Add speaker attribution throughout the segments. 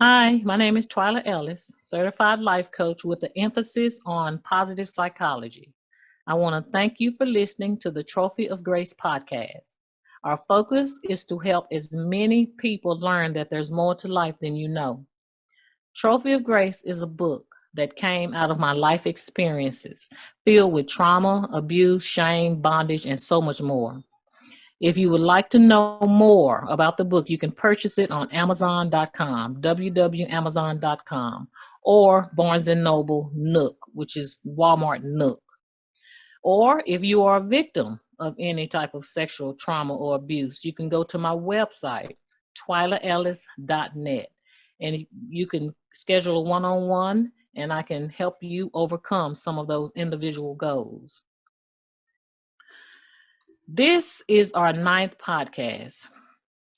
Speaker 1: Hi, my name is Twyla Ellis, certified life coach with an emphasis on positive psychology. I want to thank you for listening to the Trophy of Grace podcast. Our focus is to help as many people learn that there's more to life than you know. Trophy of Grace is a book that came out of my life experiences, filled with trauma, abuse, shame, bondage, and so much more. If you would like to know more about the book, you can purchase it on Amazon.com, www.amazon.com, or Barnes& Noble Nook, which is Walmart Nook. Or if you are a victim of any type of sexual trauma or abuse, you can go to my website, twylaellis.net, and you can schedule a one-on-one, and I can help you overcome some of those individual goals. This is our 9th podcast,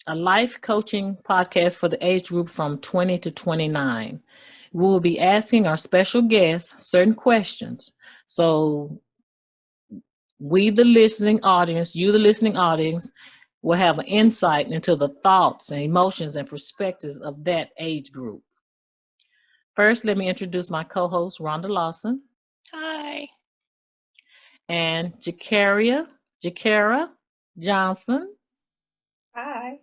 Speaker 1: a life coaching podcast for the age group from 20 to 29. We will be asking our special guests certain questions. So we, the listening audience, you, the listening audience, will have an insight into the thoughts and emotions and perspectives of that age group. First, let me introduce my co-host, Rhonda Lawson.
Speaker 2: Hi.
Speaker 1: And Jakara Johnson.
Speaker 3: Hi.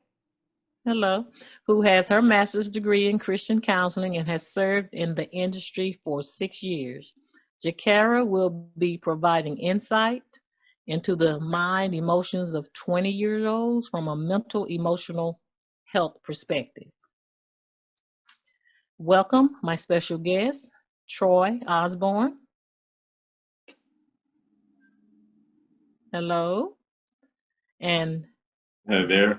Speaker 1: Hello, who has her master's degree in Christian counseling and has served in the industry for 6 years. Jakara will be providing insight into the mind, emotions of 20-year-olds from a mental, emotional health perspective. Welcome, my special guest, Troy Osborne. Hello. And
Speaker 4: Hi there.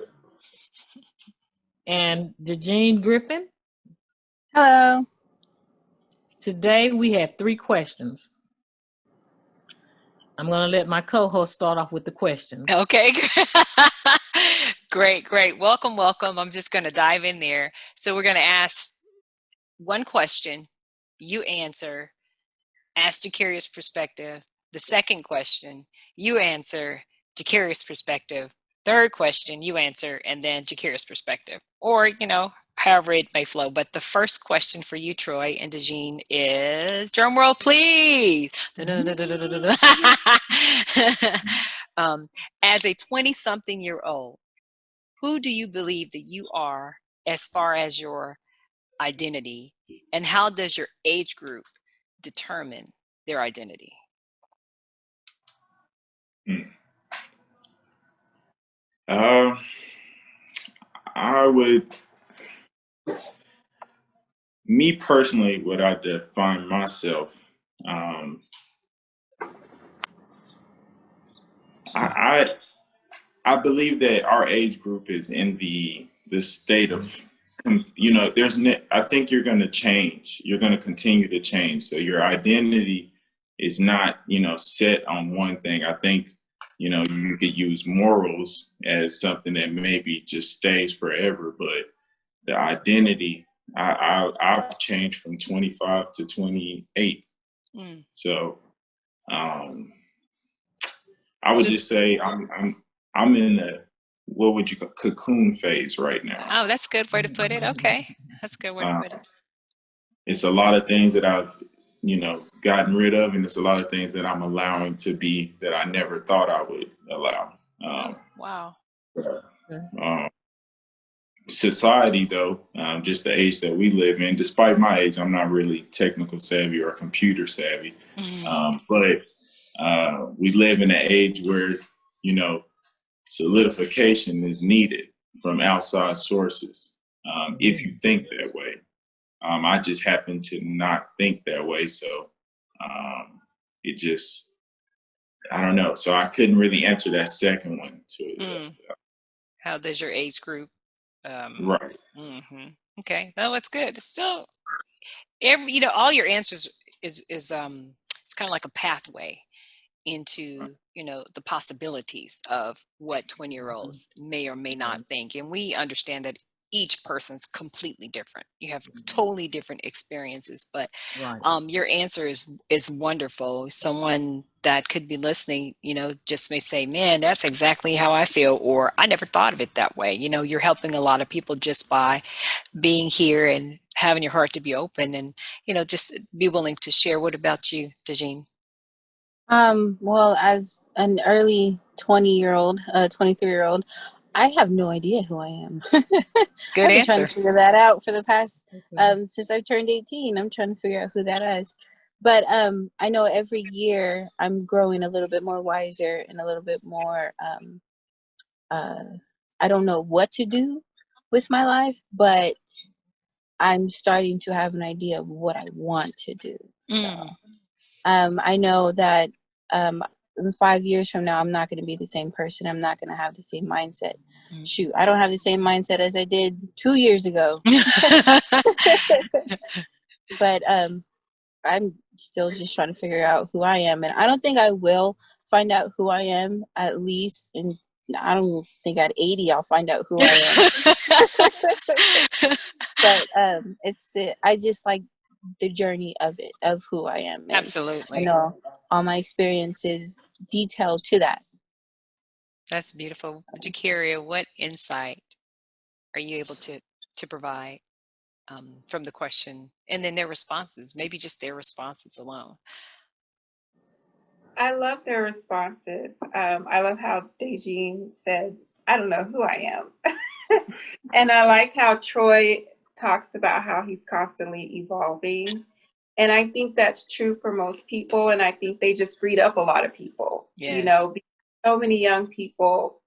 Speaker 1: And Jean Griffin.
Speaker 2: Hello.
Speaker 1: Today we have 3 questions. I'm going to let my co-host start off with the questions.
Speaker 2: Okay. Great. Welcome. I'm just going to dive in there. So we're going to ask one question, you answer, ask Jakaria's perspective. The second question, you answer, Jakaria's perspective. Third question, you answer, and then Jakaria's perspective. Or, however it may flow. But the first question for you, Troy and DeJean, is, drum roll, please. As a 20-something-year-old, who do you believe that you are as far as your identity, and how does your age group determine their identity?
Speaker 4: I would, me personally, what I define myself, I believe that our age group is in the state of, I think you're going to change. You're going to continue to change. So your identity is not, set on one thing. I think, you could use morals as something that maybe just stays forever, but the identity, I've changed from 25 to 28. So I would just say I'm in the, what would you call, cocoon phase right now.
Speaker 2: Oh, that's a good way to put it. Okay. That's a good way to put it.
Speaker 4: It's a lot of things that I've, gotten rid of, and it's a lot of things that I'm allowing to be that I never thought I would allow.
Speaker 2: Wow.
Speaker 4: Society, though, just the age that we live in, despite my age, I'm not really technical savvy or computer savvy. But we live in an age where, solidification is needed from outside sources. If you think that way. I just happen to not think that way. So it just, I don't know. So I couldn't really answer that second one.
Speaker 2: How does your age group?
Speaker 4: Right.
Speaker 2: Okay. No, it's good. It's still, all your answers is it's kind of like a pathway into, the possibilities of what 20-year-olds may or may not think. And we understand that each person's completely different. You have totally different experiences, but your answer is wonderful. Someone that could be listening, just may say, man, that's exactly how I feel, or I never thought of it that way. You're helping a lot of people just by being here and having your heart to be open and, just be willing to share. What about you, Dejine?
Speaker 3: Well, as an early 20-year-old, 23-year-old, I have no idea who I am.
Speaker 2: Good
Speaker 3: I've been trying
Speaker 2: answer.
Speaker 3: to figure that out for the past, since I turned 18. I'm trying to figure out who that is. But I know every year I'm growing a little bit more wiser and a little bit more, I don't know what to do with my life, but I'm starting to have an idea of what I want to do. So I know that in 5 years from now, I'm not going to be the same person. I'm not going to have the same mindset. Shoot, I don't have the same mindset as I did 2 years ago. But I'm still just trying to figure out who I am. And I don't think I will find out who I am, at least in, I don't think at 80 I'll find out who I am. But I just like the journey of it, of who I am. And
Speaker 2: Absolutely.
Speaker 3: I know all my experiences detailed to that.
Speaker 2: That's beautiful. Jakaria, what insight are you able to provide from the question, and then their responses, maybe just their responses alone?
Speaker 5: I love their responses. I love how Dejine said, I don't know who I am. And I like how Troy talks about how he's constantly evolving. And I think that's true for most people. And I think they just freed up a lot of people.
Speaker 2: Yes.
Speaker 5: So many young people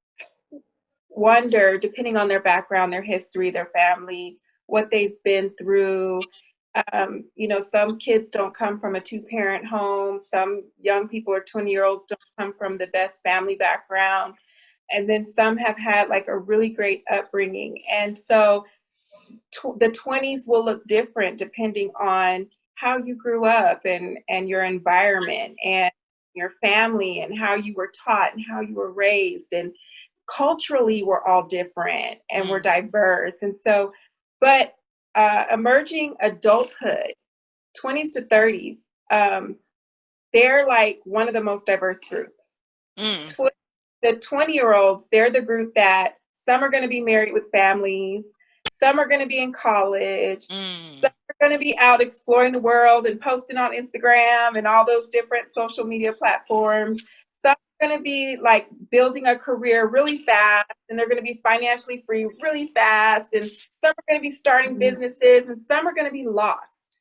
Speaker 5: wonder, depending on their background, their history, their family, what they've been through. Some kids don't come from a 2-parent home. Some young people or 20-year-olds don't come from the best family background. And then some have had like a really great upbringing. And so the 20s will look different depending on how you grew up and your environment and your family and how you were taught and how you were raised. And culturally, we're all different and we're diverse. And so, but emerging adulthood, 20s to 30s, they're like one of the most diverse groups. The 20-year-olds, they're the group that some are going to be married with families, some are going to be in college, some are going to be out exploring the world and posting on Instagram and all those different social media platforms. Some are going to be like building a career really fast, and they're going to be financially free really fast, and some are going to be starting businesses, and some are going to be lost.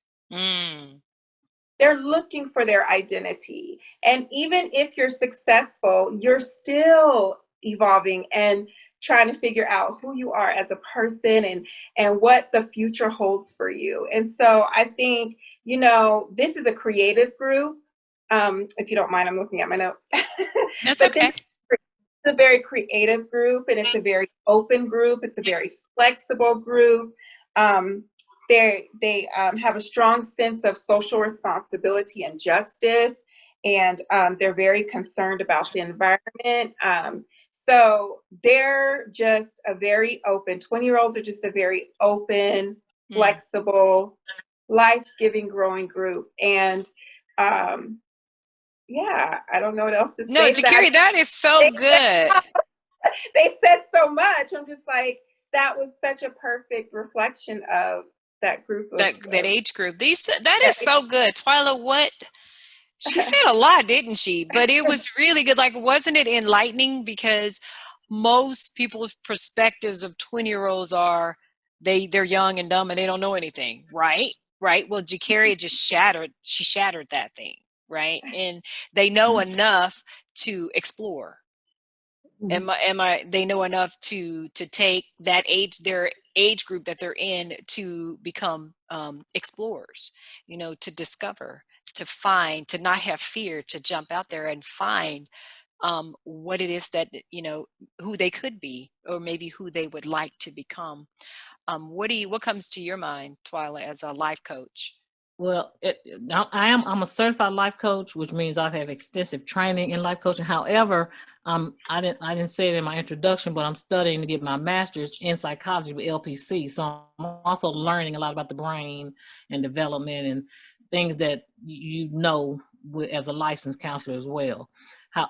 Speaker 5: They're looking for their identity. And even if you're successful, you're still evolving and trying to figure out who you are as a person and what the future holds for you. And so I think, this is a creative group. If you don't mind, I'm looking at my notes.
Speaker 2: That's okay.
Speaker 5: It's a very creative group, and it's a very open group. It's a very flexible group. They have a strong sense of social responsibility and justice, and they're very concerned about the environment. So they're just a very open, 20-year-olds are just a very open, flexible, life-giving, growing group. And I don't know what else to say.
Speaker 2: No, Jakaria, that is so good.
Speaker 5: They said so much. I'm just like, that was such a perfect reflection of that group of
Speaker 2: that age group. That is so good. Twyla, what? She said a lot, didn't she? But it was really good. Like, wasn't it enlightening? Because most people's perspectives of 20-year-olds are they're young and dumb and they don't know anything, right? Right. Well, Jakaria just shattered that thing, right? And they know enough to explore. They know enough to take that their age group that they're in, to become explorers, to discover, to find, to not have fear, to jump out there and find what it is that, who they could be, or maybe who they would like to become. What comes to your mind, Twyla, as a life coach?
Speaker 1: Well, I'm a certified life coach, which means I have extensive training in life coaching. However, I didn't say it in my introduction, but I'm studying to get my master's in psychology with LPC. So I'm also learning a lot about the brain and development and things that as a licensed counselor as well.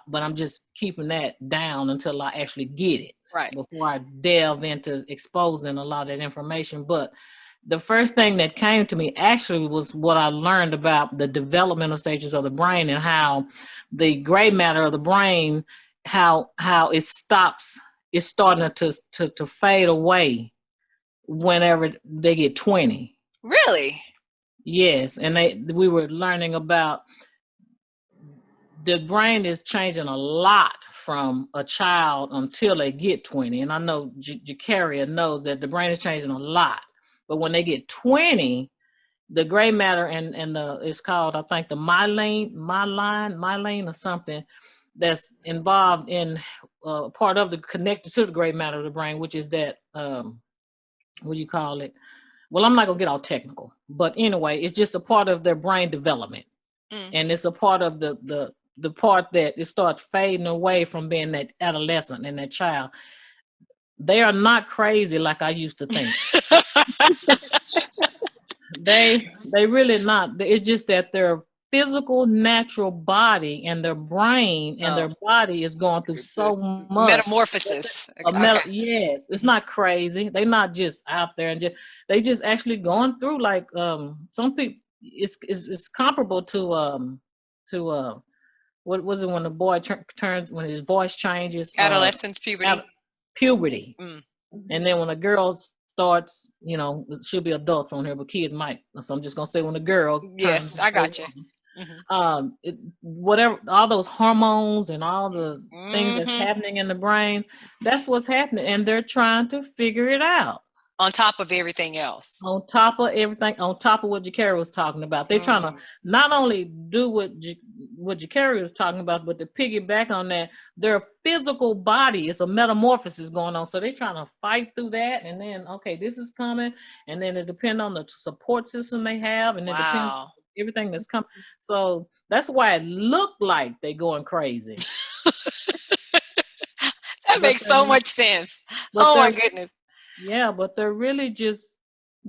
Speaker 1: But I'm just keeping that down until I actually get it,
Speaker 2: right,
Speaker 1: before I delve into exposing a lot of that information. But the first thing that came to me actually was what I learned about the developmental stages of the brain and how the gray matter of the brain, how it's starting to fade away whenever they get 20.
Speaker 2: Really?
Speaker 1: Yes, and we were learning about the brain is changing a lot from a child until they get 20. And I know Jacaria knows that the brain is changing a lot. But when they get 20, the gray matter and it's called, I think, the myelin or something, that's involved in part of the connected to the gray matter of the brain, which is that, what do you call it? Well, I'm not gonna get all technical, but anyway, it's just a part of their brain development. And it's a part of the part that it starts fading away from being that adolescent and that child. They are not crazy like I used to think. They really not. It's just that their physical, natural body and their brain and their body is going through so much
Speaker 2: metamorphosis.
Speaker 1: Yes, it's not crazy. They're not just out there and they just actually going through like some people. It's comparable to what was it when the boy turns when his voice changes?
Speaker 2: Adolescence, puberty.
Speaker 1: Puberty. And then when a girl starts, she'll be adults on here, but kids might. So I'm just gonna say when a girl.
Speaker 2: Yes, I got you.
Speaker 1: Whatever, all those hormones and all the things that's happening in the brain, that's what's happening, and they're trying to figure it out.
Speaker 2: On top of everything else.
Speaker 1: On top of everything, on top of what Jacaria was talking about. They're trying to not only do what Jacaria was talking about, but to piggyback on that, their physical body is a metamorphosis going on. So they're trying to fight through that. And then, okay, this is coming. And then it depends on the support system they have. And it depends on everything that's coming. So that's why it looked like they're going crazy.
Speaker 2: That makes so much sense. Oh, my goodness.
Speaker 1: Yeah, but they're really just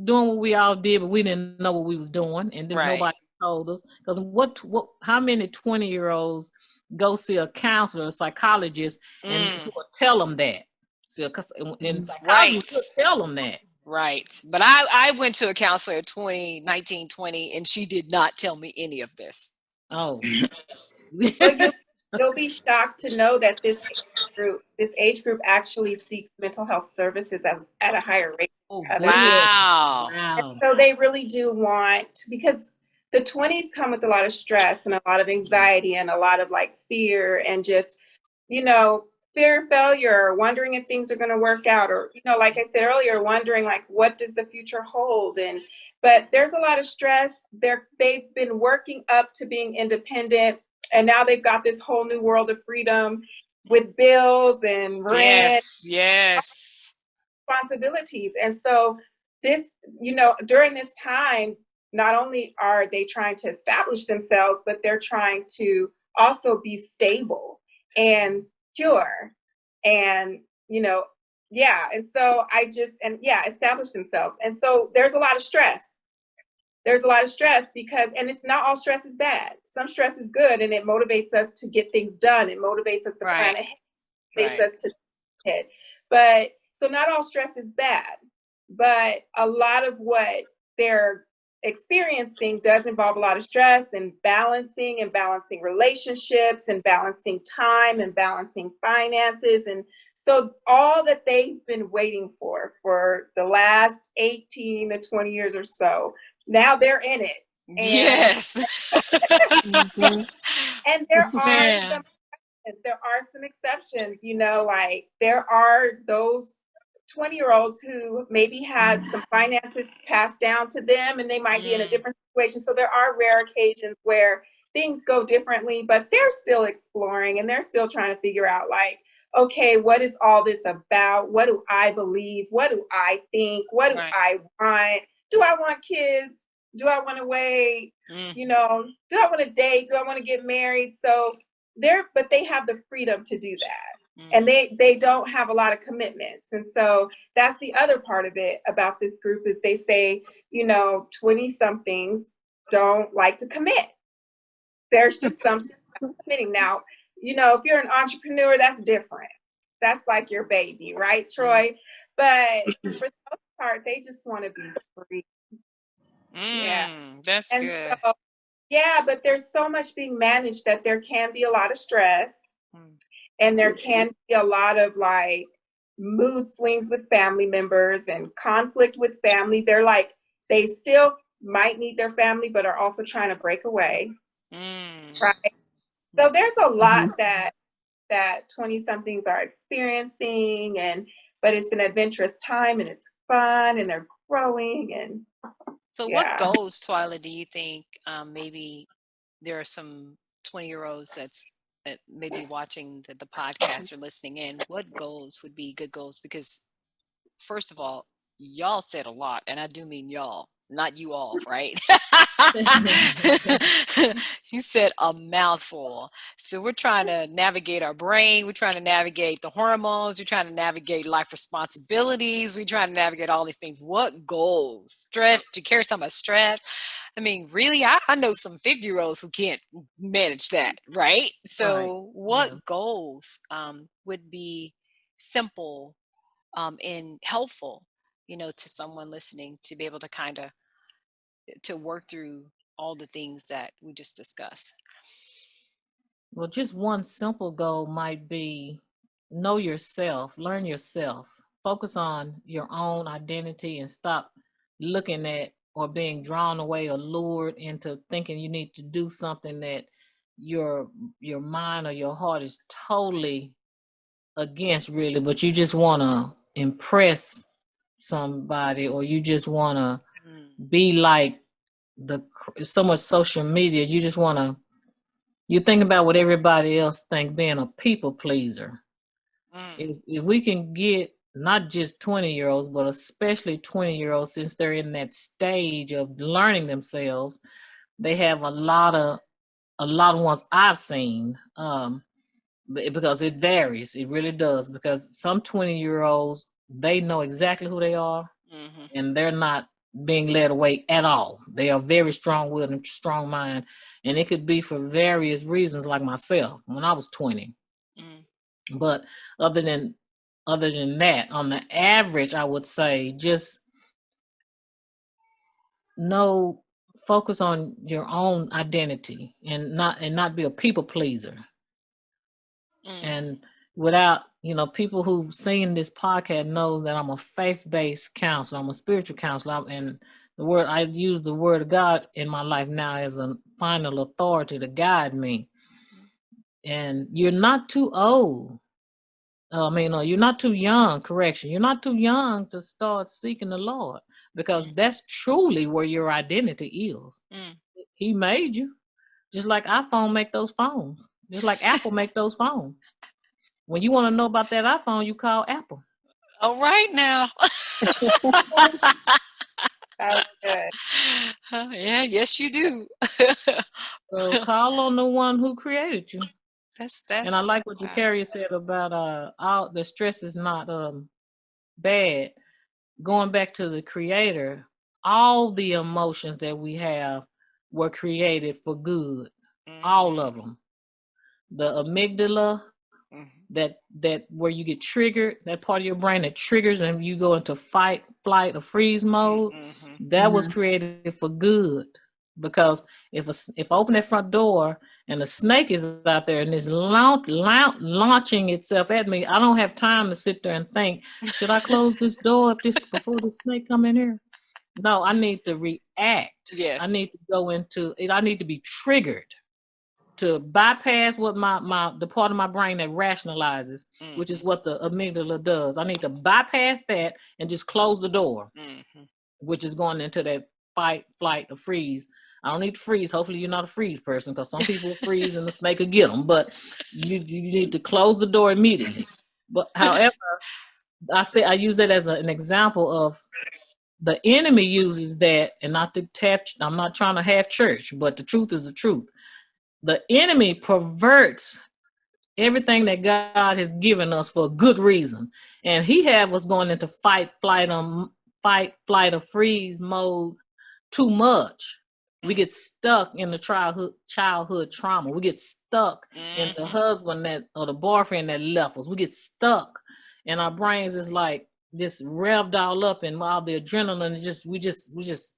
Speaker 1: doing what we all did, but we didn't know what we was doing, and then nobody told us. Because how many 20-year-olds go see a counselor, a psychologist, and will tell them that? So, and psychologists will tell them that.
Speaker 2: Right. But I went to a counselor in 2019, 20, and she did not tell me any of this.
Speaker 1: Oh.
Speaker 5: You'll be shocked to know that this age group actually seeks mental health services at a higher rate.
Speaker 2: Oh, wow.
Speaker 5: And so they really do want, because the 20s come with a lot of stress and a lot of anxiety and a lot of like fear and just, fear of failure, wondering if things are going to work out, or, like I said earlier, wondering like, what does the future hold? But there's a lot of stress. They've been working up to being independent. And now they've got this whole new world of freedom with bills and rent.
Speaker 2: Yes.
Speaker 5: Responsibilities. And so this, during this time, not only are they trying to establish themselves, but they're trying to also be stable and secure and, and so establish themselves. And so there's a lot of stress. There's a lot of stress and it's not all stress is bad. Some stress is good and it motivates us to get things done. It motivates us to plan ahead. It motivates us to ahead. But so not all stress is bad, but a lot of what they're experiencing does involve a lot of stress and balancing relationships and balancing time and balancing finances. And so all that they've been waiting for the last 18 to 20 years or so, now they're in it. And,
Speaker 2: yes.
Speaker 5: And there are some exceptions, like there are those 20-year-olds who maybe had some finances passed down to them and they might be in a different situation. So there are rare occasions where things go differently, but they're still exploring and they're still trying to figure out like, okay, what is all this about? What do I believe? What do I think? What do I want? Do I want kids? Do I want to wait? Do I want to date? Do I want to get married? So but they have the freedom to do that. And they don't have a lot of commitments. And so that's the other part of it about this group is they say, 20 somethings don't like to commit. There's just something committing. Now, if you're an entrepreneur, that's different. That's like your baby, right, Troy? But for the most part, they just want to be free. Yeah.
Speaker 2: That's
Speaker 5: And
Speaker 2: good.
Speaker 5: so, yeah, but there's so much being managed that there can be a lot of stress, and there can be a lot of like mood swings with family members and conflict with family. They're like, they still might need their family, but are also trying to break away. Right. So there's a lot that 20 somethings are experiencing, but it's an adventurous time and it's fun and they're growing. And
Speaker 2: So what
Speaker 5: yeah.
Speaker 2: goals, Twyla, do you think maybe there are some 20-year-olds that maybe watching the podcast or listening in? What goals would be good goals? Because first of all, y'all said a lot, and I do mean y'all, not you all, right? You said a mouthful. So we're trying to navigate our brain. We're trying to navigate the hormones. We're trying to navigate life responsibilities. We're trying to navigate all these things. What goals? Stress? To carry some of stress? I mean, really, I know some 50-year-olds who can't manage that, right? So what goals would be simple and helpful, to someone listening to be able to kind of to work through all the things that we just discussed?
Speaker 1: Well, just one simple goal might be know yourself, learn yourself, focus on your own identity, and stop looking at or being drawn away or lured into thinking you need to do something that your mind or your heart is totally against, really, but you just want to impress somebody, or you just want to be like so much social media. You just want to, you think about what everybody else think, being a people pleaser. If we can get not just 20-year-olds, but especially 20-year-olds, since they're in that stage of learning themselves, they have a lot of ones I've seen, because it varies. It really does, because some 20-year-olds, they know exactly who they are, and they're not being led away at all. They are very strong-willed and strong mind, and it could be for various reasons, like myself when I was 20. But other than that, on the average, I would say just focus on your own identity and not be a people pleaser. And without, people who've seen this podcast know that I'm a faith-based counselor. I'm a spiritual counselor, and I use the word of God in my life now as a final authority to guide me. And you're not too old. You're not too young. Correction. You're not too young to start seeking the Lord, because that's truly where your identity is. He made you, just like iPhone make those phones, just like Apple make those phones. When you want to know about that iPhone, you call Apple.
Speaker 2: All right now.
Speaker 5: That was good.
Speaker 2: Yeah, yes, you do.
Speaker 1: So call on the one who created you.
Speaker 2: That's
Speaker 1: And I like what Jacaria said about all the stress is not bad. Going back to the creator, all the emotions that we have were created for good. All of them. The amygdala, that where you get triggered, that part of your brain that triggers and you go into fight, flight, or freeze mode, that was created for good. Because if I open that front door and a snake is out there and it's launching itself at me, I don't have time to sit there and think, should I close this door before the snake come in here? No, I need to react.
Speaker 2: Yes.
Speaker 1: I need to go into it. I need to be triggered to bypass what the part of my brain that rationalizes, which is what the amygdala does. I need to bypass that and just close the door, which is going into that fight, flight, or freeze. I don't need to freeze. Hopefully you're not a freeze person, because some people will freeze and the snake will get them. But you need to close the door immediately. But however, I use that as an example of the enemy uses that, and I'm not trying to have church, but the truth is the truth. The enemy perverts everything that God has given us for a good reason, and he have us going into fight, flight, or freeze mode too much. We get stuck in the childhood trauma. We get stuck in the husband or the boyfriend that left us. We get stuck, and our brains is like, just revved all up, and all the adrenaline, we just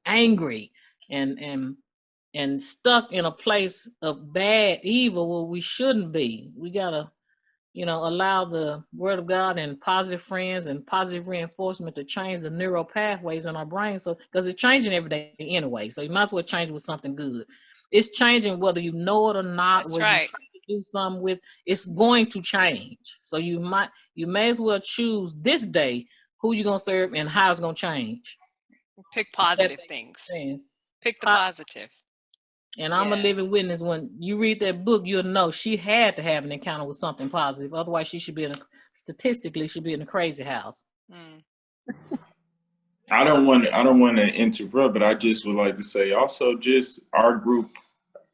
Speaker 1: angry and stuck in a place of bad evil where we shouldn't be. We gotta, allow the word of God and positive friends and positive reinforcement to change the neural pathways in our brain. So, because it's changing every day anyway, so you might as well change with something good. It's changing whether you know it or not.
Speaker 2: That's
Speaker 1: whether
Speaker 2: right.
Speaker 1: you try to do something with, it's going to change. So you may as well choose this day who you're gonna serve and how it's gonna change.
Speaker 2: Pick positive things. Pick the positive.
Speaker 1: And I'm a living witness. When you read that book, you'll know she had to have an encounter with something positive. Otherwise, she should be statistically should be in a crazy house.
Speaker 4: I don't want to interrupt, but I just would like to say also, just our group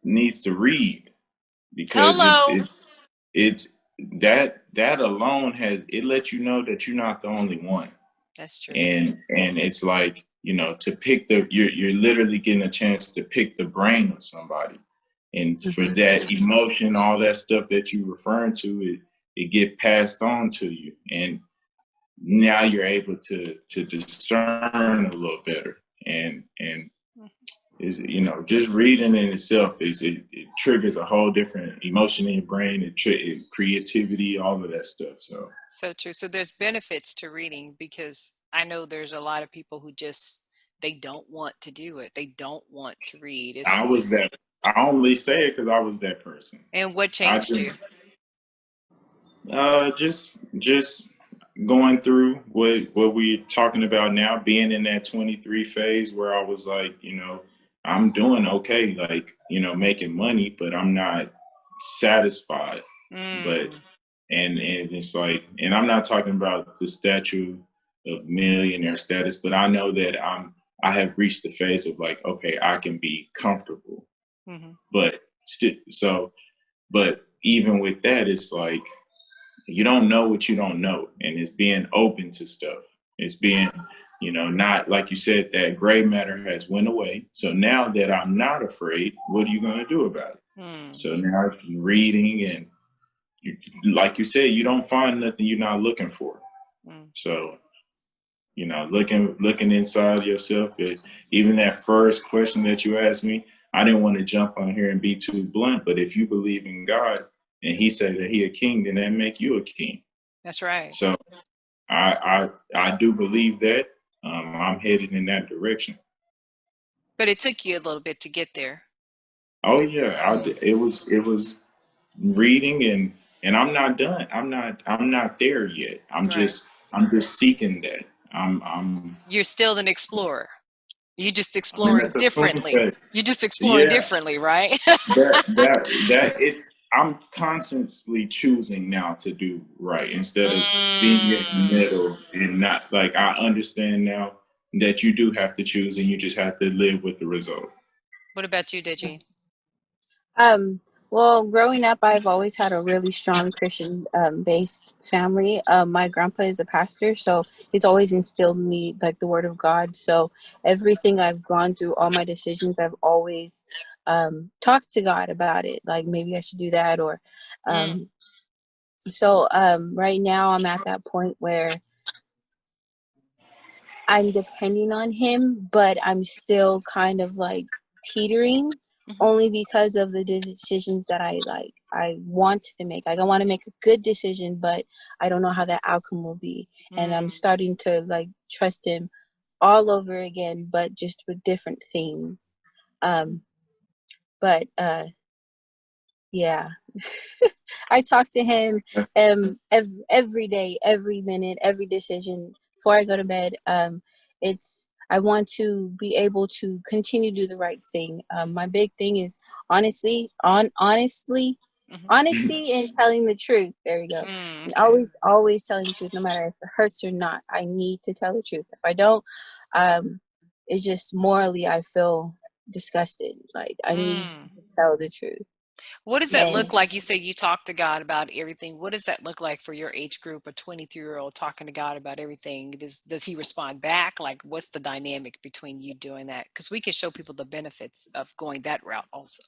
Speaker 4: needs to read, because it's that alone lets you know that you're not the only one.
Speaker 2: That's true.
Speaker 4: And it's like, to pick you're literally getting a chance to pick the brain of somebody, and for that emotion, all that stuff that you're referring to, it get passed on to you, and now you're able to discern a little better, and is, just reading in itself it triggers a whole different emotion in your brain, creativity, all of that stuff. So
Speaker 2: true. So there's benefits to reading, because I know there's a lot of people who they don't want to do it. They don't want to read.
Speaker 4: I only say it because I was that person.
Speaker 2: And what changed you?
Speaker 4: Just going through what we're talking about now, being in that 23 phase where I was like, I'm doing okay, like, making money, but I'm not satisfied. But and it's like, and I'm not talking about the statue of millionaire status, but I know that I have reached the phase of like, okay, I can be comfortable. But but even with that, it's like, you don't know what you don't know, and it's being open to stuff. It's being, not, like you said, that gray matter has went away. So now that I'm not afraid, what are you going to do about it? So now reading, and like you said, you don't find nothing you're not looking for. So, looking inside yourself, even that first question that you asked me, I didn't want to jump on here and be too blunt, but if you believe in God and he said that he a king, then that make you a king.
Speaker 2: That's right.
Speaker 4: So I do believe that. I'm headed in that direction.
Speaker 2: But it took you a little bit to get there.
Speaker 4: Oh yeah, it was reading, and I'm not done. I'm not there yet. I'm just seeking that.
Speaker 2: You're still an explorer. You're just exploring differently. You're just exploring differently, right?
Speaker 4: that it's, I'm constantly choosing now to do right instead of being in the middle, and not, like, I understand now that you do have to choose, and you just have to live with the result.
Speaker 2: What about you, Digi?
Speaker 3: Well, growing up, I've always had a really strong Christian based family. My grandpa is a pastor, so he's always instilled in me like the word of God. So everything I've gone through, all my decisions, I've always talked to God about it. Like, maybe I should do that, or so right now I'm at that point where I'm depending on him, but I'm still kind of like teetering, only because of the decisions that I want to make. Like, I want to make a good decision, but I don't know how that outcome will be. And I'm starting to like trust him all over again, but just with different things. Yeah. I talk to him every day, every minute, every decision before I go to bed. I want to be able to continue to do the right thing. My big thing is honesty and telling the truth. There we go. And always telling the truth, no matter if it hurts or not. I need to tell the truth. If I don't, it's just morally I feel disgusted. Like, I need to tell the truth.
Speaker 2: What does that look like? You say you talk to God about everything. What does that look like for your age group, a 23-year-old talking to God about everything? Does he respond back? Like, what's the dynamic between you doing that? Because we can show people the benefits of going that route also.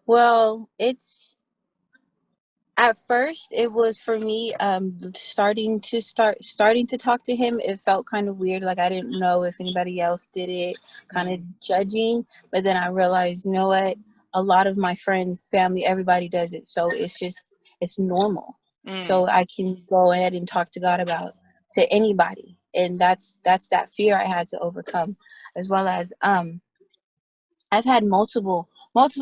Speaker 3: Well, it's At first, it was for me starting to talk to him. It felt kind of weird, like I didn't know if anybody else did it, kind of judging. But then I realized, you know what? A lot of my friends, family, everybody does it, so it's normal. So I can go ahead and talk to God about to anybody, and that's that fear I had to overcome, as well as I've had multiple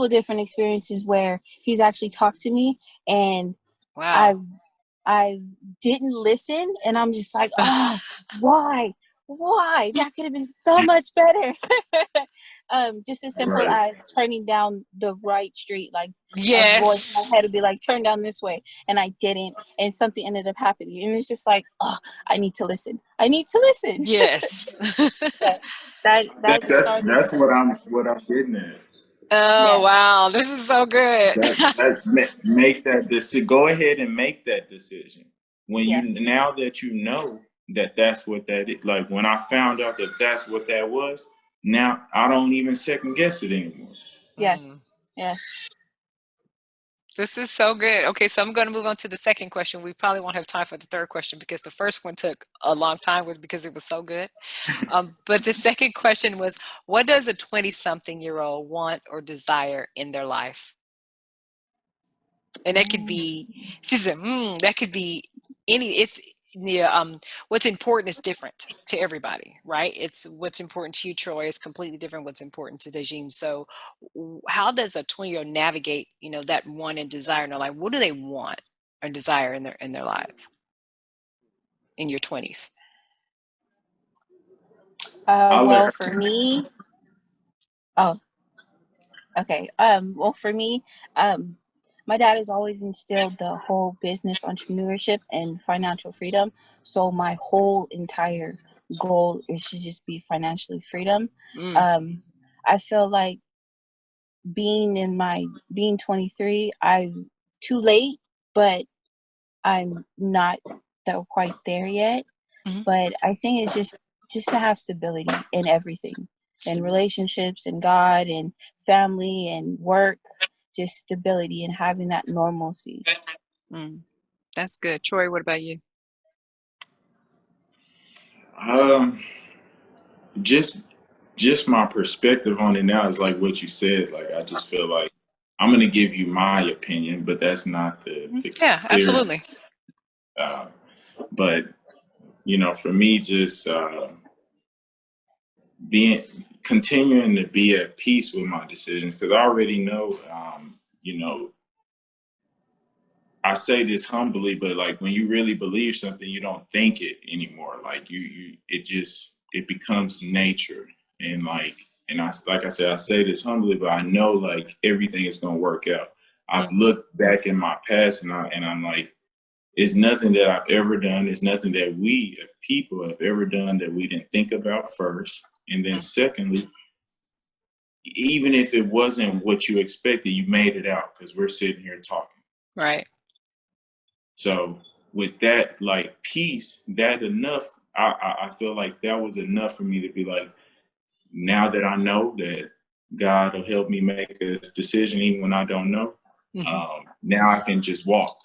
Speaker 3: different experiences where he's actually talked to me, and
Speaker 2: Wow.
Speaker 3: I didn't listen, and I'm just like, why? That could have been so much better. Just as simple
Speaker 4: Right.
Speaker 3: as turning down the right street, like a voice in my
Speaker 2: Yes.
Speaker 3: head would be like, turn down this way, and I didn't, and something ended up happening, and it's just like, I need to listen.
Speaker 2: Yes.
Speaker 3: So that started.
Speaker 4: That's what I'm getting at.
Speaker 2: Oh,
Speaker 3: Yeah.
Speaker 2: wow. This is so good.
Speaker 4: Make that decision. Go ahead and make that decision. When you
Speaker 3: Yes.
Speaker 4: now that you know that that's what that is. Like when I found out that that's what that was, now I don't even second guess it anymore.
Speaker 3: Yes. Yes.
Speaker 2: This is so good. Okay, so I'm going to move on to the second question. We probably won't have time for the third question because the first one took a long time because it was so good. But the second question was, what does a 20-something-year-old want or desire in their life? And that could be, she said, that could be it's what's important is different to everybody, right? It's what's important to you, Troy, is completely different what's important to Dejim. So how does a 20-year-old navigate, that want and desire in their life? What do they want or desire in their lives in your 20s?
Speaker 4: I'll let
Speaker 3: Well,
Speaker 4: her.
Speaker 3: for me, oh, okay. Well, for me, my dad has always instilled the whole business entrepreneurship and financial freedom. So my whole entire goal is to just be financially freedom. I feel like being 23, I'm too late, but I'm not quite there yet. But I think it's just to have stability in everything, in relationships and God and family and work, just stability and having that normalcy.
Speaker 2: That's good. Troy, what about you?
Speaker 4: Just my perspective on it now is like what you said. Like I just feel like I'm gonna give you my opinion, but that's not the
Speaker 2: Yeah,
Speaker 4: clear.
Speaker 2: absolutely.
Speaker 4: But for me, just continuing to be at peace with my decisions, because I already know. I say this humbly, but like when you really believe something, you don't think it anymore. Like it becomes nature, and like I said, I say this humbly, but I know like everything is gonna work out. I've looked back in my past, and I'm like, it's nothing that I've ever done. It's nothing that we as people have ever done that we didn't think about first, and then secondly, even if it wasn't what you expected, you made it out because we're sitting here talking.
Speaker 2: Right.
Speaker 4: So with that, like peace, that enough, I feel like that was enough for me to be like, now that I know that God will help me make a decision even when I don't know, now I can just walk.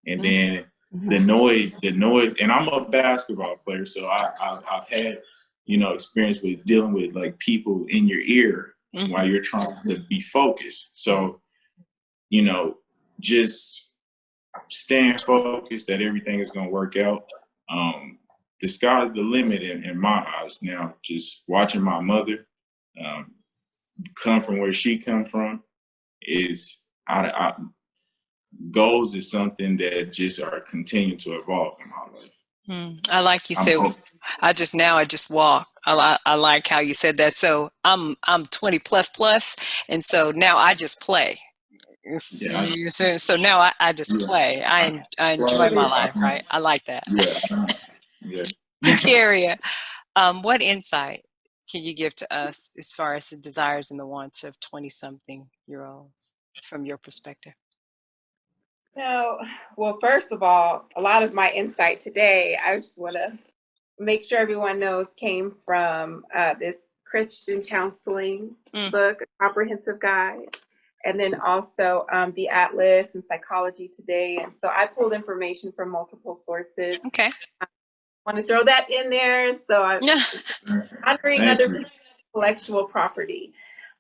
Speaker 4: And then the noise, and I'm a basketball player, so I've had, experience with dealing with like people in your ear while you're trying to be focused. So, just staying focused that everything is going to work out. The sky's the limit in my eyes now. Just watching my mother come from where she come from is goals is something that just are continuing to evolve in my life.
Speaker 2: I like you said. I just walk. I like how you said that. So I'm 20 plus, and so now I just play.
Speaker 4: Yeah.
Speaker 2: So now I just play. I enjoy my life, right? I like that.
Speaker 4: Yeah.
Speaker 2: Takeria, what insight can you give to us as far as the desires and the wants of 20-something-year-olds from your perspective?
Speaker 5: No, well, first of all, a lot of my insight today, I just want to make sure everyone knows, came from this Christian counseling book, a comprehensive guide. and then also the Atlas and Psychology Today. And so I pulled information from multiple sources.
Speaker 2: Okay.
Speaker 5: I want to throw that in there. So I'm honoring
Speaker 4: Thank
Speaker 5: other
Speaker 4: you.
Speaker 5: people's intellectual property.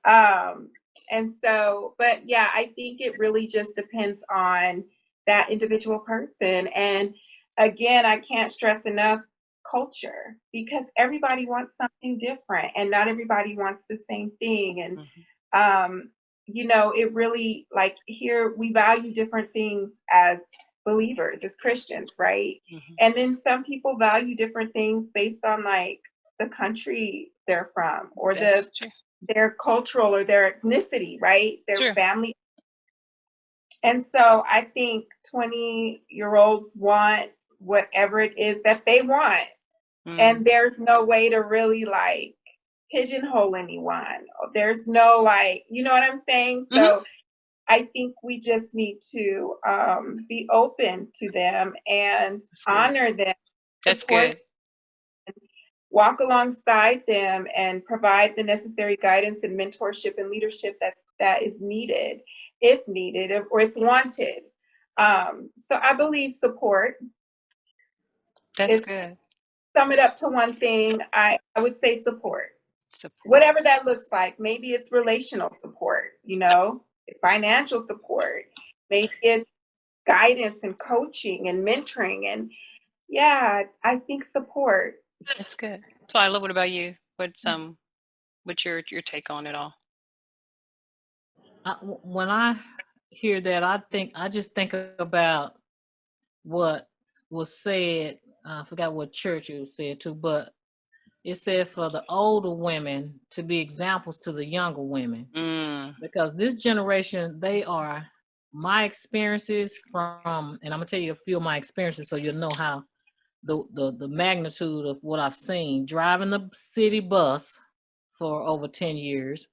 Speaker 5: And so, but yeah, I think it really just depends on that individual person. And again, I can't stress enough culture, because everybody wants something different and not everybody wants the same thing. And you know, it really, like, here we value different things as believers, as Christians, right? And then some people value different things based on like the country they're from, or
Speaker 2: That's true.
Speaker 5: their cultural or their ethnicity, right? Their
Speaker 2: True.
Speaker 5: family. And so I think 20-year-olds want whatever it is that they want. And there's no way to really like pigeonhole anyone. There's no, like, you know what I'm saying? So I think we just need to be open to them and honor them.
Speaker 2: That's
Speaker 5: support
Speaker 2: good.
Speaker 5: them, walk alongside them, and provide the necessary guidance and mentorship and leadership that is needed, if needed, or if wanted. So I believe support.
Speaker 2: That's
Speaker 5: If
Speaker 2: good.
Speaker 5: sum it up to one thing, I would say support.
Speaker 2: Support.
Speaker 5: Whatever that looks like. Maybe it's relational support, you know, financial support. Maybe it's guidance and coaching and mentoring. And yeah, I think support.
Speaker 2: That's good. Twyla, what about you? What's your take on it all?
Speaker 1: When I hear that, I just think about what was said. I forgot what church it was said to, but it said for the older women to be examples to the younger women, because this generation, they are my experiences from, and I'm gonna tell you a few of my experiences so you'll know how the magnitude of what I've seen. Driving the city bus for over 10 years,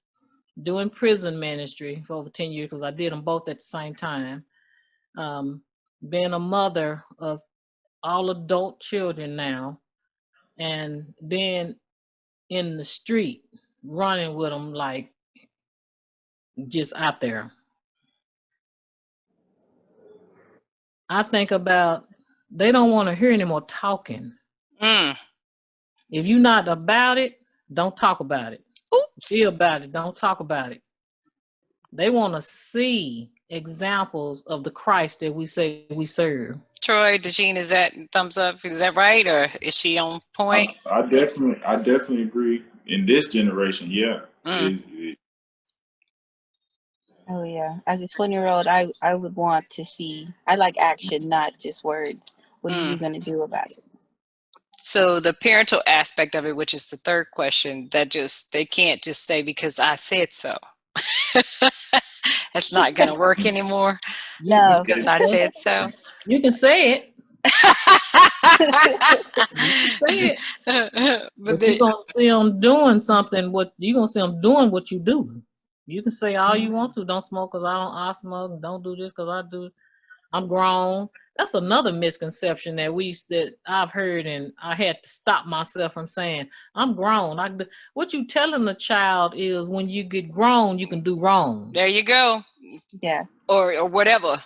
Speaker 1: doing prison ministry for over 10 years, because I did them both at the same time. Being a mother of all adult children now, and being in the street running with them, like just out there. I think about, they don't want to hear any more talking. If you're not about it, don't talk about it. Be about it, don't talk about it. They want to see examples of the Christ that we say we serve.
Speaker 2: Troy, Dejeen, is that thumbs up? Is that right, or is she on point?
Speaker 4: I definitely agree. In this generation, yeah.
Speaker 3: Oh yeah. As a 20-year-old, I would want to see. I like action, not just words. What are you going to do about it?
Speaker 2: So the parental aspect of it, which is the third question, they can't just say because I said so. That's not going to work anymore.
Speaker 3: No.
Speaker 2: Because I said so.
Speaker 1: You can say it. Say it. But you're gonna see them doing something. You're gonna see them doing what you do. You can say all you want to. Don't smoke because I smoke. Don't do this because I do. I'm grown. That's another misconception that I've heard, and I had to stop myself from saying, I'm grown. What you telling the child is, when you get grown, you can do wrong.
Speaker 2: There you go.
Speaker 3: Yeah.
Speaker 2: Or whatever.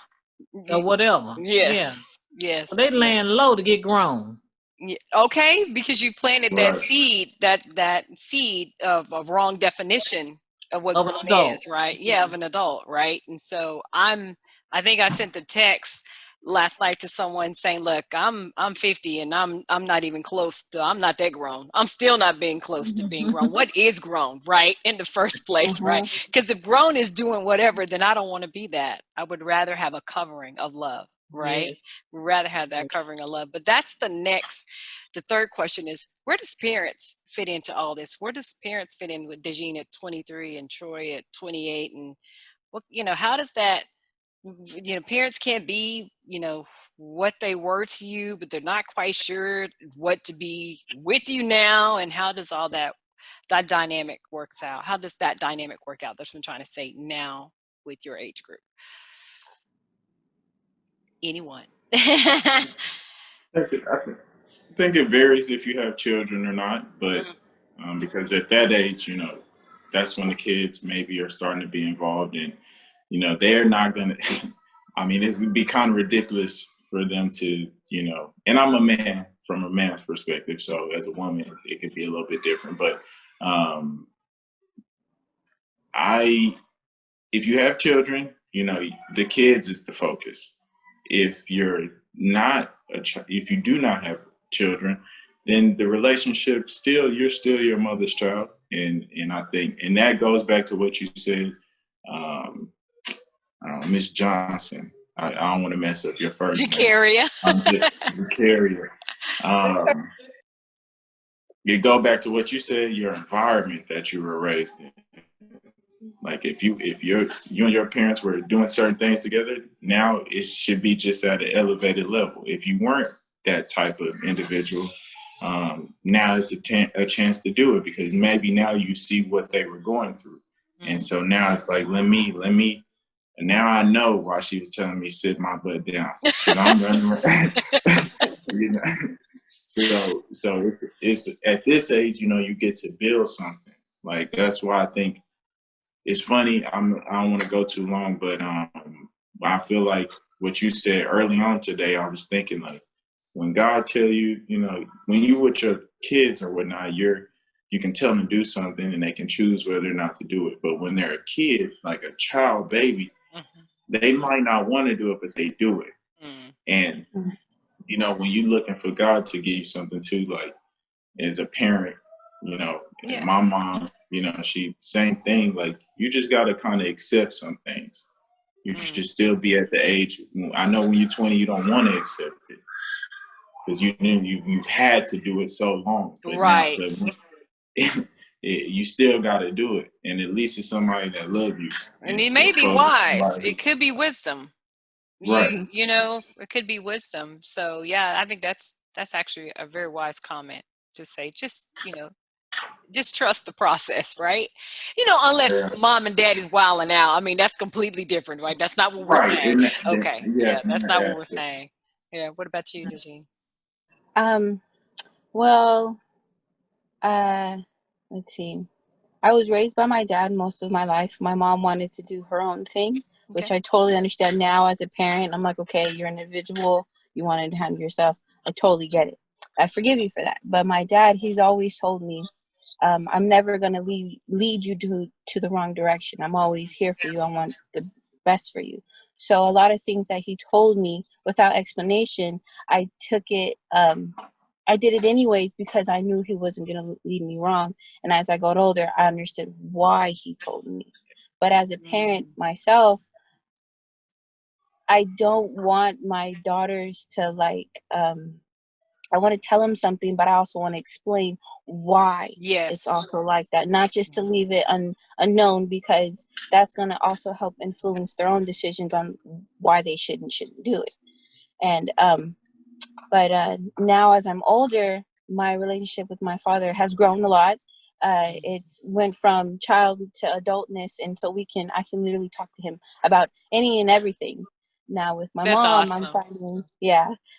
Speaker 1: Or whatever.
Speaker 2: Yes. Yeah. Yes.
Speaker 1: So they laying low to get grown.
Speaker 2: Yeah. Okay, because you planted that seed, that seed of wrong definition of what grown is, right? Yeah, of an adult, right? And so I think I sent the text last night to someone saying, look, I'm 50 and I'm not even close to, I'm not that grown. I'm still not being close to being grown. What is grown, right? In the first place, right? Because if grown is doing whatever, then I don't want to be that. I would rather have a covering of love, right? Yes. Rather have that covering of love. But that's the third question is, where does parents fit into all this? Where does parents fit in with Dejeen at 23 and Troy at 28? And what, how does that, parents can't be, what they were to you, but they're not quite sure what to be with you now. And how does all that dynamic works out? How does that dynamic work out? That's what I'm trying to say now with your age group. Anyone?
Speaker 4: I think it varies if you have children or not, but because at that age, that's when the kids maybe are starting to be involved in you know, they're not gonna. I mean, it's gonna be kind of ridiculous for them to, you know. And I'm a man from a man's perspective, so as a woman, it could be a little bit different. But if you have children, you know, the kids is the focus. If you're not if you do not have children, then the relationship you're still your mother's child, and I think, and that goes back to what you said, Miss Johnson. I don't want to mess up your first name.
Speaker 2: Carrier.
Speaker 4: The carrier. You go back to what you said, your environment that you were raised in. Like if you and your parents were doing certain things together, now it should be just at an elevated level. If you weren't that type of individual, now it's a chance to do it, because maybe now you see what they were going through, and so now it's like let me. And now I know why she was telling me sit my butt down, because I'm running around. You know? So it's at this age, you know, you get to build something. Like that's why I think. It's funny. I don't want to go too long, but I feel like what you said early on today. I was thinking, like, when God tell you, you know, when you with your kids or whatnot, you can tell them to do something and they can choose whether or not to do it. But when they're a kid, like a child baby, they might not want to do it, but they do it. And you know, when you're looking for God to give you something too, like as a parent, you know, my mom, you know, she same thing. Like you just got to kind of accept some things. You should still be at the age. I know when you're 20, you don't want to accept it because you've had to do it so long. But
Speaker 2: right.
Speaker 4: Now, you still got to do it, and at least it's somebody that loves you.
Speaker 2: And it may be wise. It could be wisdom.
Speaker 4: Right.
Speaker 2: You know, it could be wisdom. So yeah, I think that's actually a very wise comment to say. Just, you know, just trust the process, right? You know, unless mom and dad is wilding out. I mean, that's completely different, right? That's not what we're saying. Okay. Yeah, that's not what we're saying. Yeah. What about you, Najeen?
Speaker 3: Well, let's see. I was raised by my dad most of my life. My mom wanted to do her own thing, which I totally understand now as a parent. I'm like, okay, you're an individual. You wanted to handle yourself. I totally get it. I forgive you for that. But my dad, he's always told me, I'm never going to lead you to the wrong direction. I'm always here for you. I want the best for you. So a lot of things that he told me without explanation, I took it, I did it anyways because I knew he wasn't going to lead me wrong. And as I got older, I understood why he told me. But as a parent myself, I don't want my daughters to I want to tell them something, but I also want to explain why it's also like that. Not just to leave it unknown, because that's going to also help influence their own decisions on why they shouldn't do it. And, but now as I'm older, my relationship with my father has grown a lot. It's went from child to adultness. And so I can literally talk to him about any and everything. Now with my mom,
Speaker 2: awesome.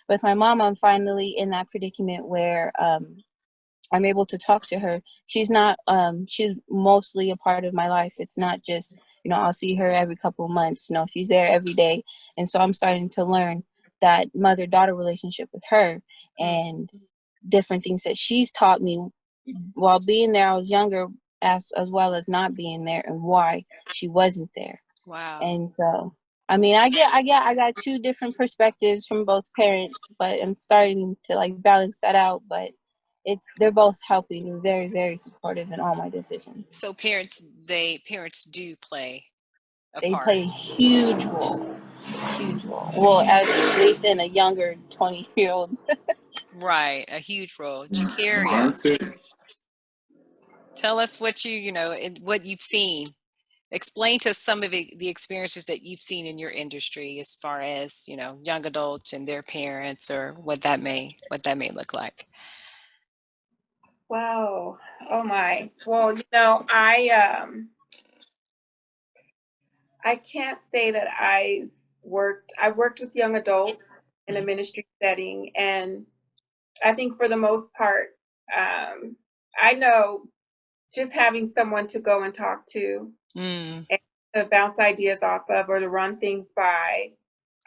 Speaker 3: With my mom, I'm finally in that predicament where I'm able to talk to her. She's mostly a part of my life. It's not just, you know, I'll see her every couple of months. No, she's there every day. And so I'm starting to learn that mother-daughter relationship with her and different things that she's taught me while being there. I was younger, as well as not being there, and why she wasn't there.
Speaker 2: Wow.
Speaker 3: And so, I mean, I got two different perspectives from both parents, but I'm starting to balance that out. But they're both helping, very, very supportive in all my decisions.
Speaker 2: So parents do play a
Speaker 3: They
Speaker 2: part.
Speaker 3: play a huge role. Well, at least in a younger 20-year-old.
Speaker 2: Right, a huge role. Jacaria, tell us what what you've seen. Explain to us some of the experiences that you've seen in your industry as far as, you know, young adults and their parents, or what that may look like.
Speaker 5: Wow. Oh my. Well, you know, I can't say that I worked with young adults in a ministry setting, and I think for the most part, I know just having someone to go and talk to and to bounce ideas off of or to run things by,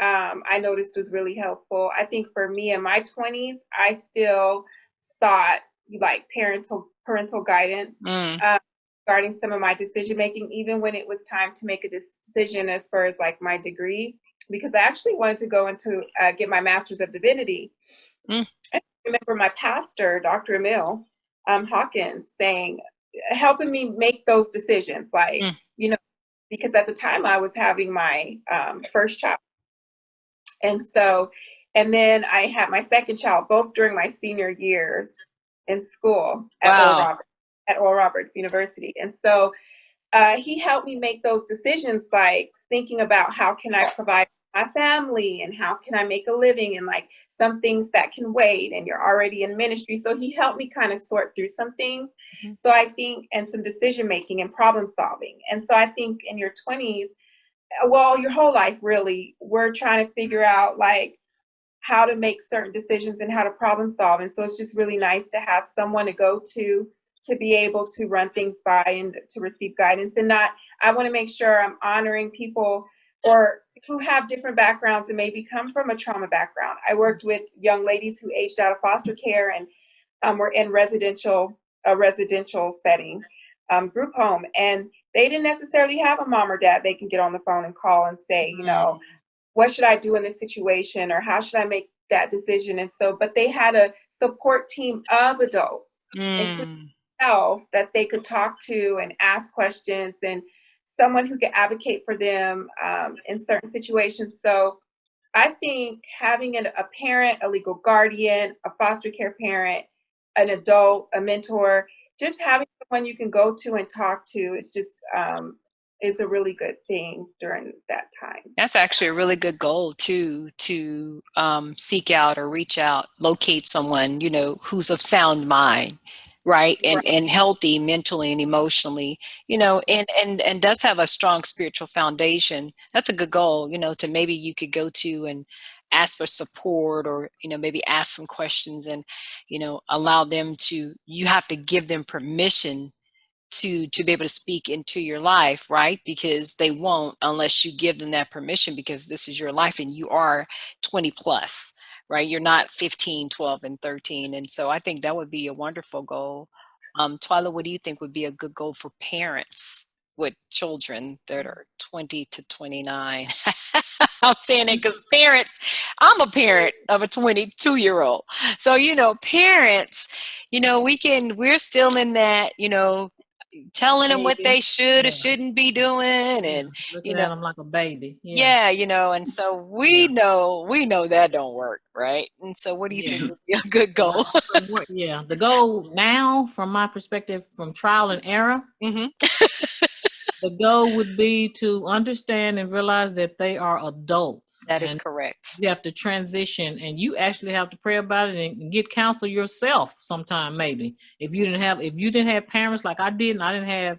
Speaker 5: I noticed was really helpful. I think for me in my 20s, I still sought like parental guidance regarding some of my decision making, even when it was time to make a decision as far as like my degree, because I actually wanted to go into get my master's of divinity. I remember my pastor, Dr. Emil Hawkins, helping me make those decisions, like, you know, because at the time I was having my first child. And so, and then I had my second child, both during my senior years in school at Oral Roberts University. And so he helped me make those decisions, like thinking about how can I provide my family and how can I make a living and like some things that can wait and you're already in ministry. So he helped me kind of sort through some things. So I think, and some decision making and problem solving. And so I think in your 20s, well, your whole life really, we're trying to figure out like how to make certain decisions and how to problem solve. And so it's just really nice to have someone to go to be able to run things by and to receive guidance. And I want to make sure I'm honoring people or who have different backgrounds and maybe come from a trauma background. I worked with young ladies who aged out of foster care and were in a residential setting, group home, and they didn't necessarily have a mom or dad they can get on the phone and call and say, you know, what should I do in this situation, or how should I make that decision? And so, but they had a support team of adults, including myself, that they could talk to and ask questions, and someone who could advocate for them in certain situations. So I think having a parent, a legal guardian, a foster care parent, an adult, a mentor, just having someone you can go to and talk to is just is a really good thing during that time.
Speaker 2: That's actually a really good goal to seek out or reach out, locate someone, you know, who's of sound mind, right? And healthy mentally and emotionally, you know, and does have a strong spiritual foundation. That's a good goal, you know, to maybe you could go to and ask for support, or, you know, maybe ask some questions and, you know, allow them to, you have to give them permission to be able to speak into your life, right? Because they won't unless you give them that permission, because this is your life and you are 20 plus, right? You're not 15, 12, and 13. And so I think that would be a wonderful goal. Twyla, what do you think would be a good goal for parents with children that are 20 to 29? I'm saying it because parents, I'm a parent of a 22-year-old. So, you know, parents, you know, we're still in that, you know, telling them what they should or shouldn't be doing, and
Speaker 1: looking
Speaker 2: you know,
Speaker 1: at them like a baby.
Speaker 2: Yeah, you know, and so we know that don't work, right? And so what do you think would be a good goal?
Speaker 1: Yeah, the goal now, from my perspective, from trial and error, the goal would be to understand and realize that they are adults.
Speaker 2: That is correct.
Speaker 1: You have to transition, and you actually have to pray about it and get counsel yourself sometime, maybe. If you didn't have parents like I didn't, I didn't have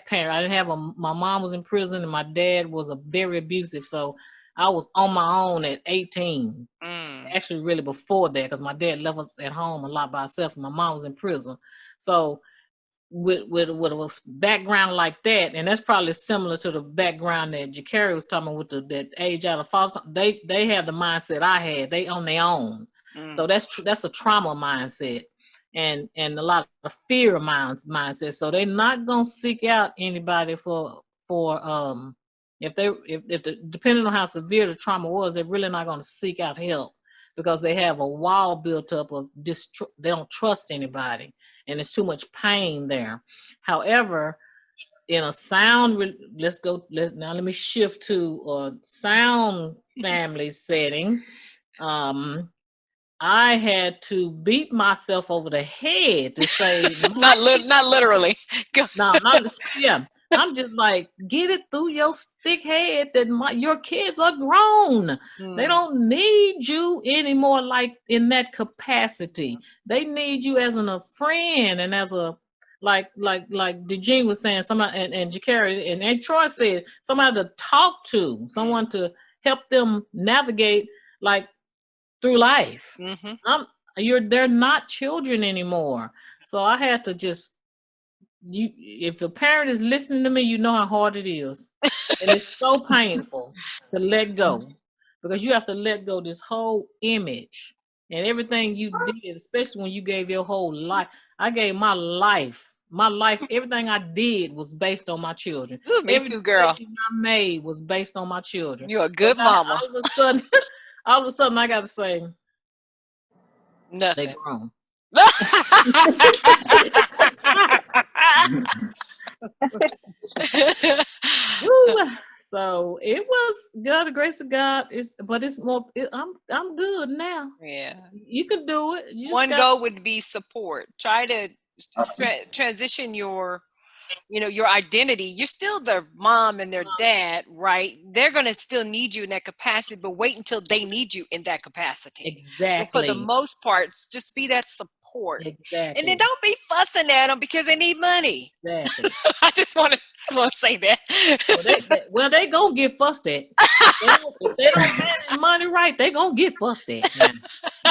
Speaker 1: parents. I didn't have my mom was in prison and my dad was very abusive. So I was on my own at 18. Actually, really before that, because my dad left us at home a lot by himself and my mom was in prison. So with a background like that, and that's probably similar to the background that Jakari was talking about with that age out of foster, they have the mindset I had. They on their own. So that's a trauma mindset and a lot of fear mindset. So they're not gonna seek out anybody for depending on how severe the trauma was, they're really not gonna seek out help, because they have a wall built up of they don't trust anybody, and there's too much pain there. However, in a sound, let me shift to a sound family setting. I had to beat myself over the head to say,
Speaker 2: not literally.
Speaker 1: I'm just like, get it through your thick head that your kids are grown. They don't need you anymore, like in that capacity. They need you as a friend and as a like DeJean was saying, somebody and Jakari and Troy said, somebody to talk to, someone to help them navigate like through life. They're not children anymore. So I had to just if a parent is listening to me, you know how hard it is. And it's so painful to let go, because you have to let go this whole image and everything you did, especially when you gave your whole life. I gave my life, everything I did was based on my children.
Speaker 2: Ooh, me
Speaker 1: Every
Speaker 2: too, girl.
Speaker 1: decision I made was based on my children.
Speaker 2: You're a good mama.
Speaker 1: All of a sudden, I got to say, they
Speaker 2: Nothing.
Speaker 1: grown. Woo. So it was God, the grace of God. It's more. I'm good now.
Speaker 2: Yeah.
Speaker 1: You can do it. You just
Speaker 2: One
Speaker 1: gotta-
Speaker 2: goal would be support. Try to transition your identity. You're still their mom and their dad, right? They're going to still need you in that capacity, but wait until they need you in that capacity.
Speaker 1: Exactly.
Speaker 2: But for the most part, just be that support.
Speaker 1: Exactly.
Speaker 2: And then don't be fussing at them because they need money.
Speaker 1: Exactly.
Speaker 2: I just want to say that.
Speaker 1: Well, they gonna get fussed at. If they don't manage money right, they gonna get fussed at.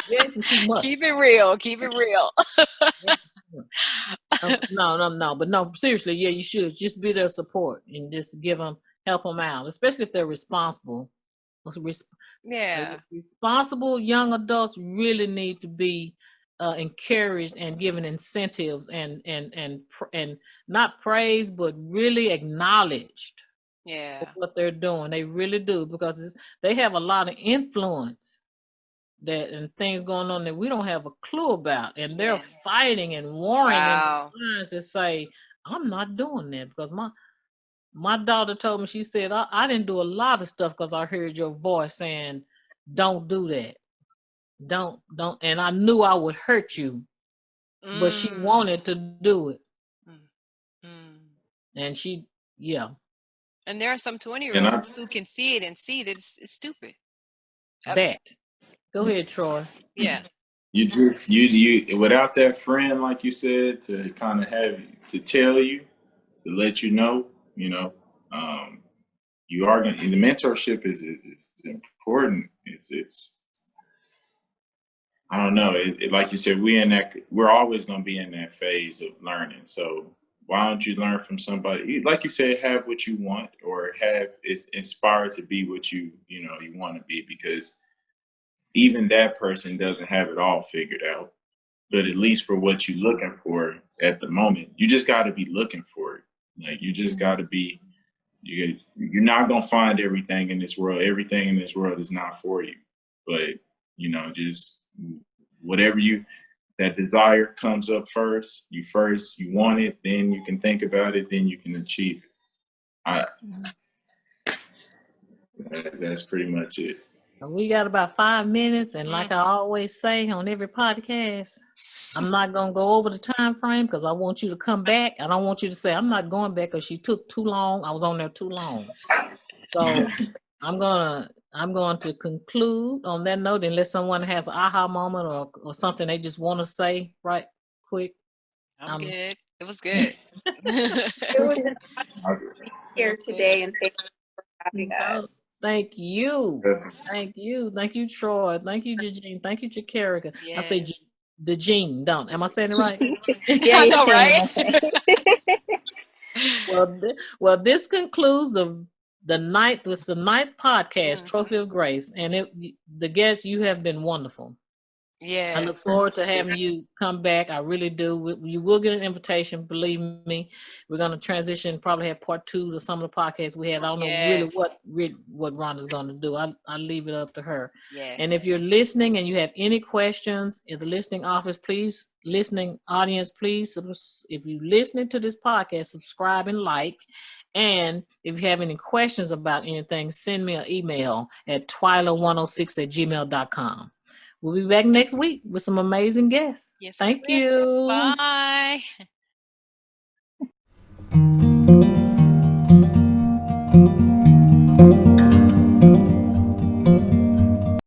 Speaker 1: Yes, too much.
Speaker 2: Keep it real. Keep it real.
Speaker 1: No. But no, seriously, yeah, you should just be their support and just help them out, especially if they're responsible.
Speaker 2: Yeah.
Speaker 1: Responsible young adults really need to be encouraged and given incentives and not praised, but really acknowledged.
Speaker 2: Yeah.
Speaker 1: What they're doing. They really do, because they have a lot of influence and things going on that we don't have a clue about, and they're fighting and warring in their minds to say, I'm not doing that, because my daughter told me, she said, I didn't do a lot of stuff because I heard your voice saying, don't do that. Don't. And I knew I would hurt you, but she wanted to do it. And
Speaker 2: and there are some 20-year-olds who can see it and see that it's stupid.
Speaker 1: Go ahead, Troy.
Speaker 2: Yeah.
Speaker 4: You without that friend, like you said, to kind of have to tell you, to let you know, you are going. The mentorship is important. It's I don't know. Like you said, we're always going to be in that phase of learning. So why don't you learn from somebody? Like you said, have what you want, or is inspired to be what you want to be, because even that person doesn't have it all figured out. But at least for what you're looking for at the moment, you just got to be looking for it. Like, you just got to be. You're not going to find everything in this world. Everything in this world is not for you. But just whatever that desire comes up first. You want it, then you can think about it, then you can achieve it. That's pretty much it.
Speaker 1: We got about 5 minutes, and like I always say on every podcast, I'm not going to go over the time frame, because I want you to come back. I don't want you to say, I'm not going back because she took too long. I was on there too long. So I'm going to conclude on that note, unless someone has an aha moment or something they just want to say right quick.
Speaker 2: I'm good. It was good.
Speaker 5: It was here today, and thank you for having us.
Speaker 1: Thank you. Thank you, Troy. Thank you, Jean. Thank you, Jacarika. Yes. I say the Jean, don't. Am I saying it right?
Speaker 3: Yeah,
Speaker 2: I know,
Speaker 3: right?
Speaker 1: Well, this concludes the ninth podcast, Trophy of Grace, and the guests, you have been wonderful.
Speaker 2: Yes.
Speaker 1: I look forward to having you come back. I really do. You will get an invitation. Believe me. We're going to transition, probably have part 2s of some of the podcasts we had. I don't know really what Rhonda's going to do. I'll leave it up to her.
Speaker 2: Yes.
Speaker 1: And if you're listening and you have any questions in the listening audience, please, if you're listening to this podcast, subscribe and like. And if you have any questions about anything, send me an email at twyla106@gmail.com. We'll be back next week with some amazing guests.
Speaker 2: Yes,
Speaker 1: Thank you.
Speaker 2: Bye.